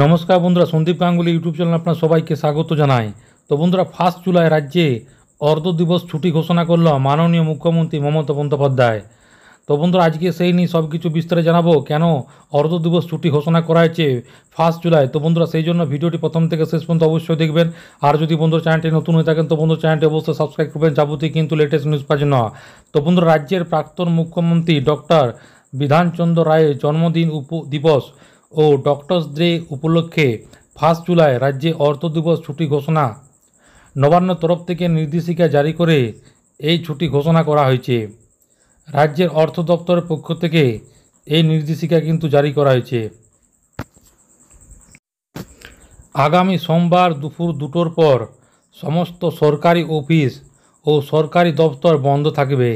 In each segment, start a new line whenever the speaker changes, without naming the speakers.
নমস্কার বন্ধুরা, Sandeep Ganguly YouTube channel আপনার সবাইকে স্বাগত জানাই। তো বন্ধুরা, 1 জুলাই রাজ্যে অর্ধ দিবস ছুটি ঘোষণা করল মাননীয় মুখ্যমন্ত্রী মমতা বন্দ্যোপাধ্যায়। তো বন্ধুরা, আজকে সেই নিয়ে সব কিছু বিস্তারে জানাবো কেন অর্ধ দিবস ছুটি ঘোষণা করা হয়েছে 1 জুলাই। তো বন্ধুরা, সেই জন্য ভিডিওটি প্রথম থেকে শেষ পর্যন্ত অবশ্যই দেখবেন। আর যদি বন্ধুরা চ্যানেলটি নতুন হয়ে থাকেন তো বন্ধুরা চ্যানেলটি অবশ্যই সাবস্ক্রাইব করবেন যাবতীয় কিন্তু লেটেস্ট নিউজ পাওয়ার জন্য। তো বন্ধুরা, রাজ্যের প্রাক্তন মুখ্যমন্ত্রী ডক্টর বিধানচন্দ্র রায়ের জন্মদিন দিবস ও ডক্টরস ডে উপলক্ষে 1 জুলাই রাজ্যে অর্ধ দিবস ছুটি ঘোষণা নবান্ন তরফ থেকে নির্দেশিকা জারি করে এই ছুটি ঘোষণা করা হয়েছে। রাজ্যের অর্থ দপ্তরের পক্ষ থেকে এই নির্দেশিকা কিন্তু জারি করা হয়েছে। আগামী সোমবার দুপুর 2টোর পর সমস্ত সরকারি অফিস ও সরকারি দপ্তর বন্ধ থাকবে।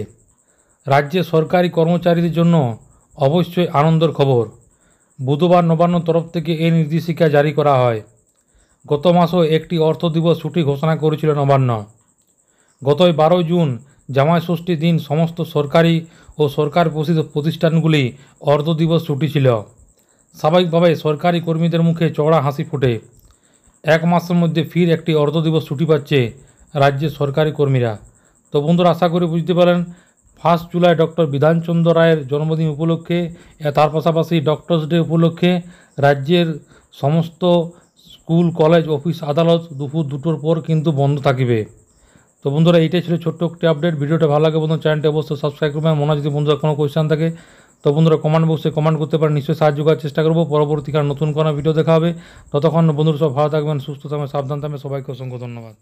রাজ্যের সরকারি কর্মচারীদের জন্য অবশ্যই আনন্দের খবর। বুধবার নবান্ন তরফ থেকে এই নির্দেশিকা জারি করা হয়। গত মাসেও একটি অর্থ দিবস ছুটি ঘোষণা করেছিল নবান্ন। গত 12 জুন জামাই ষষ্ঠীর দিন সমস্ত সরকারি ও সরকার পোষিত প্রতিষ্ঠানগুলি অর্ধ দিবস ছুটি ছিল। স্বাভাবিকভাবে সরকারি কর্মীদের মুখে চওড়া হাসি ফোটে। 1 মাসের মধ্যে ফির একটি অর্ধ দিবস ছুটি পাচ্ছে রাজ্যের সরকারি কর্মীরা। তো বন্ধুরা, আশা করি বুঝতে পারেন 1 জুলাই ডক্টর বিধানচন্দ্র রায়ের জন্মদিন উপলক্ষে, তার পাশাপাশি ডক্টরস ডে উপলক্ষে রাজ্যের সমস্ত স্কুল, কলেজ, অফিস, আদালত দুপুর 2টোর পর কিন্তু বন্ধ থাকবে। তো বন্ধুরা, এইটাই ছিল ছোট্ট একটি আপডেট। ভিডিওটা ভালো লাগে বন্ধুরা চ্যানেলটি অবশ্যই সাবস্ক্রাইব করবেন। মনে হয় যদি বন্ধুরা কোনো কোয়েশ্চেন থাকে তো বন্ধুরা কমেন্ট বক্সে কমেন্ট করতে পারেন, নিশ্চয়ই সাহায্য করার চেষ্টা করবো। পরবর্তীকালে নতুন কোনো ভিডিও দেখা হবে। ততক্ষণ বন্ধুরা সব ভালো থাকবেন, সুস্থ থাকবেন, সাবধান থাকবেন। সবাইকে অসংখ্য ধন্যবাদ।